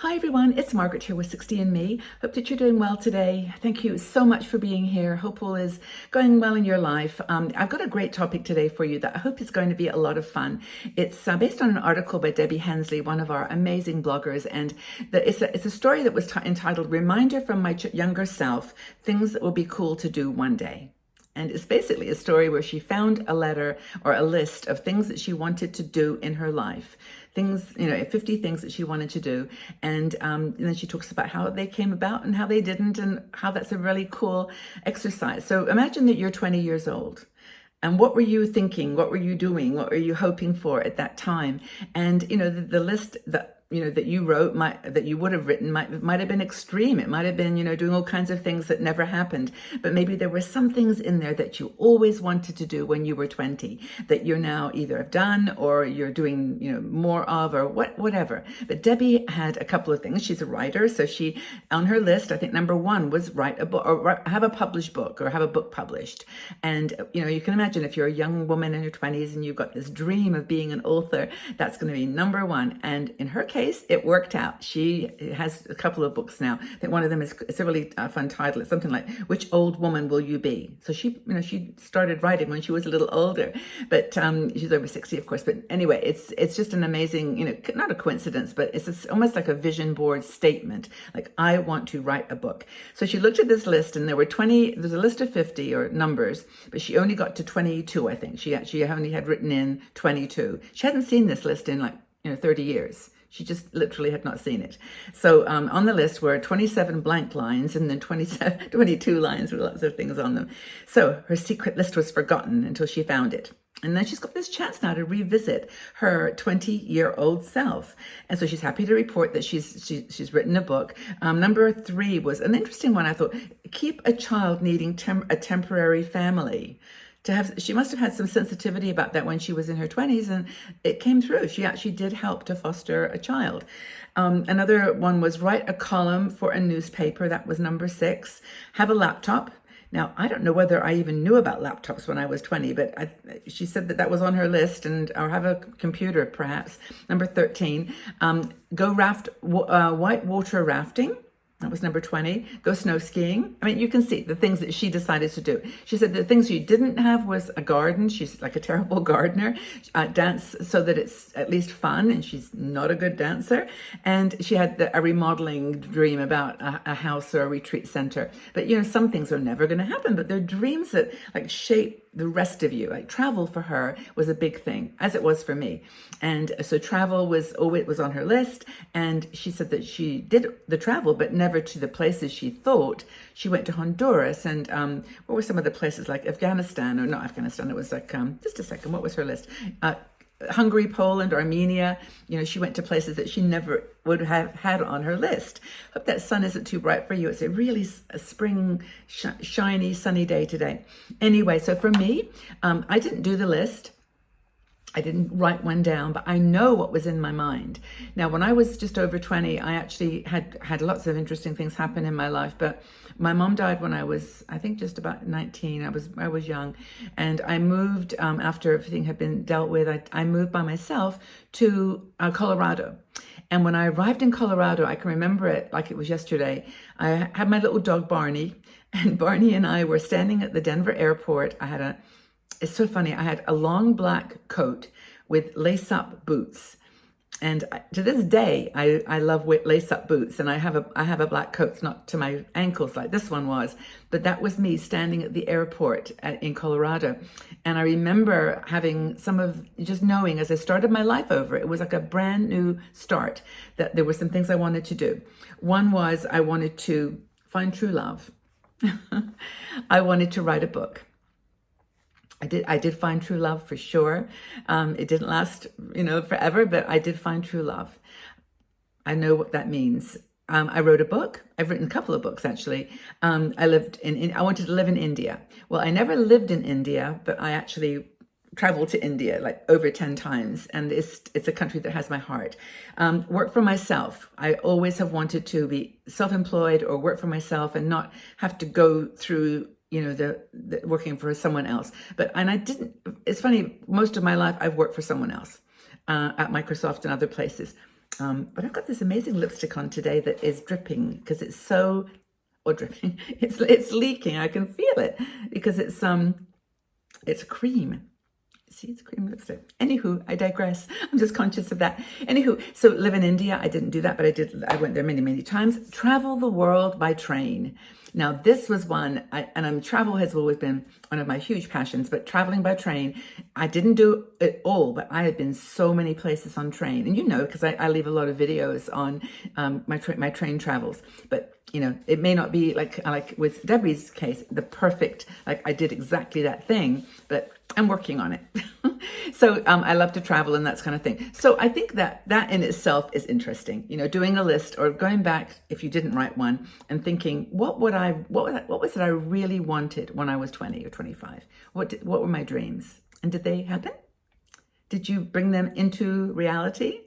Hi everyone, it's Margaret here with 60 and Me. Hope that you're doing well today. Thank you so much for being here. Hope all is going well in your life. I've got a great topic today for you that I hope is going to be a lot of fun. It's based on an article by Debbie Hensley, one of our amazing bloggers, and it's a story that was entitled "Reminder from My Younger Self: Things That Will Be Cool to Do One Day." And it's basically a story where she found a letter or a list of things that she wanted to do in her life. Things, 50 things that she wanted to do. And then she talks about how they came about and how they didn't, and how that's a really cool exercise. So imagine that you're 20 years old. And what were you thinking? What were you doing? What were you hoping for at that time? And, the list that you wrote, that you would have written might have been extreme. It might have been, doing all kinds of things that never happened. But maybe there were some things in there that you always wanted to do when you were 20 that you're now either have done or you're doing, more of, or whatever. But Debbie had a couple of things. She's a writer. So she, on her list, I think number one was write a book or have a published book or have a book published. And, you can imagine if you're a young woman in your 20s and you've got this dream of being an author, that's going to be number one. And in her case, it worked out. She has a couple of books now. I think one of them it's a really fun title. It's something like "Which Old Woman Will You Be?" So she started writing when she was a little older, but she's over 60, of course. But anyway, it's just an amazing, not a coincidence, but it's almost like a vision board statement. Like, I want to write a book. So she looked at this list, and there were 20. There's a list of 50 or numbers, but she only got to 22. I think she only had written in 22. She hadn't seen this list in 30 years. She just literally had not seen it. So on the list were 27 blank lines and then 22 lines with lots of things on them. So her secret list was forgotten until she found it. And then she's got this chance now to revisit her 20-year-old self. And so she's happy to report that she's written a book. Number 3 was an interesting one, I thought. Keep a child needing a temporary family. She must have had some sensitivity about that when she was in her 20s, and it came through. She actually did help to foster a child. Another one was write a column for a newspaper. That was number 6. Have a laptop. Now, I don't know whether I even knew about laptops when I was 20, but she said that was on her list, or have a computer, perhaps. Number 13, go white water rafting. That was number 20. Go snow skiing. I mean, you can see the things that she decided to do. She said the things she didn't have was a garden. She's like a terrible gardener. Dance so that it's at least fun, and she's not a good dancer. And she had a remodeling dream about a house or a retreat center. But, some things are never going to happen, but they're dreams that shape the rest of you. Like, travel for her was a big thing, as it was for me. And so travel was on her list. And she said that she did the travel, but never to the places she thought. She went to Honduras, and what were some of the places, like Afghanistan, or not Afghanistan, it was just a second, what was her list? Hungary, Poland, Armenia. She went to places that she never would have had on her list. Hope that sun isn't too bright for you. It's a really spring, shiny, sunny day today. Anyway, so for me, I didn't do the list. I didn't write one down, but I know what was in my mind. Now, when I was just over 20, I actually had lots of interesting things happen in my life, but my mom died when I was, I think, just about 19. I was young, and I moved after everything had been dealt with. I moved by myself to Colorado. And when I arrived in Colorado, I can remember it like it was yesterday. I had my little dog, Barney, and Barney and I were standing at the Denver airport. It's so funny. I had a long black coat with lace-up boots, and to this day, I love lace-up boots. And I have a black coat. It's not to my ankles like this one was, but that was me standing at the airport in Colorado. And I remember having just knowing as I started my life over, it was like a brand new start, that there were some things I wanted to do. One was I wanted to find true love. I wanted to write a book. I did find true love for sure. It didn't last, forever, but I did find true love. I know what that means. I wrote a book. I've written a couple of books, actually. I wanted to live in India. Well, I never lived in India, but I actually traveled to India like over 10 times, and it's a country that has my heart. Work for myself. I always have wanted to be self-employed or work for myself and not have to go through the working for someone else. It's funny, most of my life I've worked for someone else at Microsoft and other places. But I've got this amazing lipstick on today that is dripping because it's so, or dripping, it's leaking. I can feel it because it's cream. See, it's cream lipstick. Anywho, I digress. I'm just conscious of that. Anywho, so live in India. I didn't do that, but I went there many, many times. Travel the world by train. Now, this was one, travel has always been one of my huge passions, but traveling by train, I didn't do it all, but I had been so many places on train. And because I leave a lot of videos on my train travels. But it may not be like with Debbie's case, the perfect, like I did exactly that thing, but I'm working on it. So I love to travel and that kind of thing. So I think that in itself is interesting, doing a list or going back, if you didn't write one, and thinking, what was it I really wanted when I was 20 or 25? What were my dreams? And did they happen? Did you bring them into reality?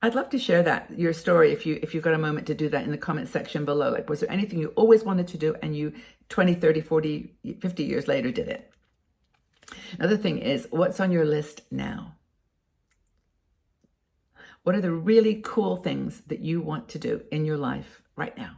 I'd love to share your story if you've got a moment to do that in the comment section below. Like, was there anything you always wanted to do and you 20, 30, 40, 50 years later did it? Another thing is, what's on your list now? What are the really cool things that you want to do in your life right now?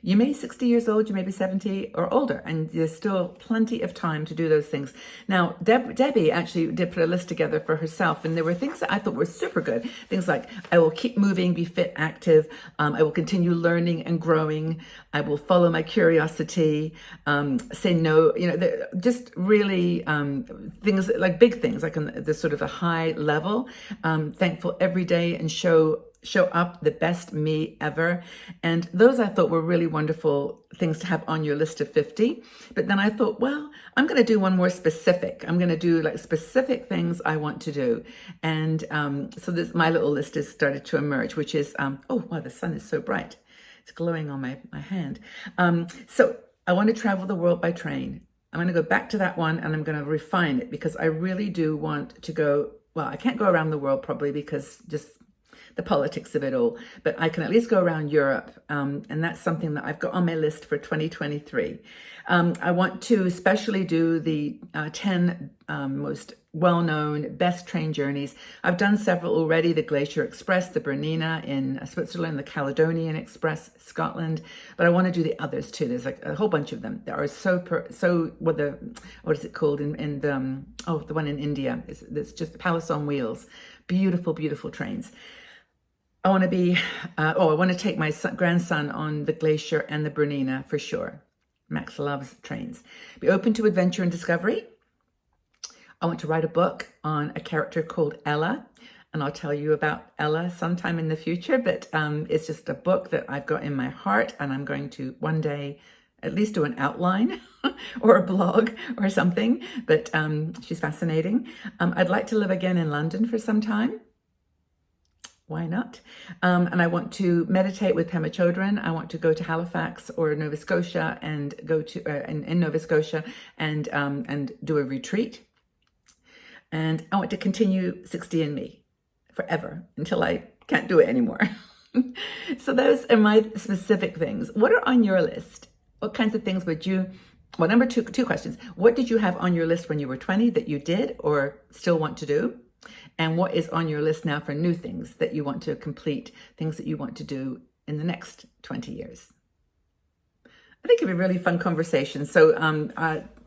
You may be 60 years old, you may be 70 or older, and there's still plenty of time to do those things. Now, Debbie actually did put a list together for herself, and there were things that I thought were super good. Things like, I will keep moving, be fit, active. I will continue learning and growing. I will follow my curiosity. Say no, just really things like big things, like on the sort of a high level. Thankful every day and show up the best me ever. And those I thought were really wonderful things to have on your list of 50. But then I thought, well, I'm going to do one more specific. I'm going to do like specific things I want to do. And so my little list has started to emerge, which is, oh, wow, the sun is so bright. It's glowing on my hand. So I want to travel the world by train. I'm going to go back to that one and I'm going to refine it because I really do want to go, well, I can't go around the world probably because just the politics of it all, but I can at least go around Europe, and that's something that I've got on my list for 2023. I want to especially do the 10 most well-known, best train journeys. I've done several already, the Glacier Express, the Bernina in Switzerland, the Caledonian Express, Scotland, but I want to do the others too. There's like a whole bunch of them that are what is it called in the one in India, it's just Palace on Wheels. Beautiful, beautiful trains. I want to take my grandson on the Glacier and the Bernina for sure. Max loves trains. Be open to adventure and discovery. I want to write a book on a character called Ella, and I'll tell you about Ella sometime in the future, but it's just a book that I've got in my heart, and I'm going to one day at least do an outline or a blog or something, but she's fascinating. I'd like to live again in London for some time. Why not? And I want to meditate with Pema Chodron. I want to go to Halifax or Nova Scotia and go to in Nova Scotia and do a retreat. And I want to continue 60 and Me forever until I can't do it anymore. So those are my specific things. What are on your list? What kinds of things would you? Well, number two questions. What did you have on your list when you were 20 that you did or still want to do? And what is on your list now for new things that you want to complete, things that you want to do in the next 20 years? I think it'd be a really fun conversation. So,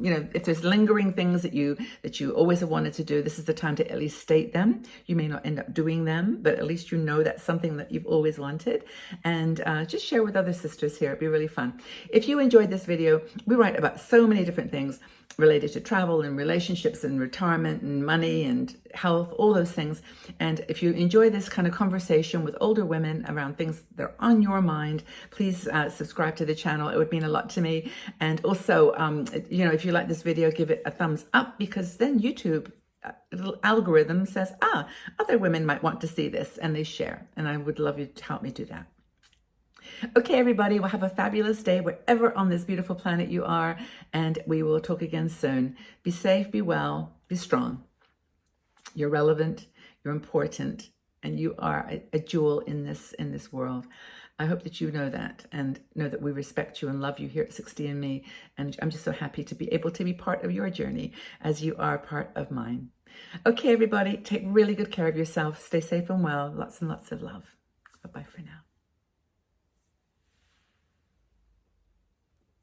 if there's lingering things that you always have wanted to do, this is the time to at least state them. You may not end up doing them, but at least you know that's something that you've always wanted. And just share with other sisters here. It'd be really fun. If you enjoyed this video, we write about so many different things related to travel and relationships and retirement and money and health, all those things. And if you enjoy this kind of conversation with older women around things that are on your mind, please subscribe to the channel. It would mean a lot to me. And also, if you like this video, give it a thumbs up because then YouTube, little algorithm says, other women might want to see this and they share. And I would love you to help me do that. Okay, everybody, well, have a fabulous day wherever on this beautiful planet you are, and we will talk again soon. Be safe, be well, be strong. You're relevant, you're important, and you are a jewel in this world. I hope that you know that and know that we respect you and love you here at 60 and Me. And I'm just so happy to be able to be part of your journey as you are part of mine. Okay, everybody, take really good care of yourself. Stay safe and well. Lots and lots of love. Bye-bye for now.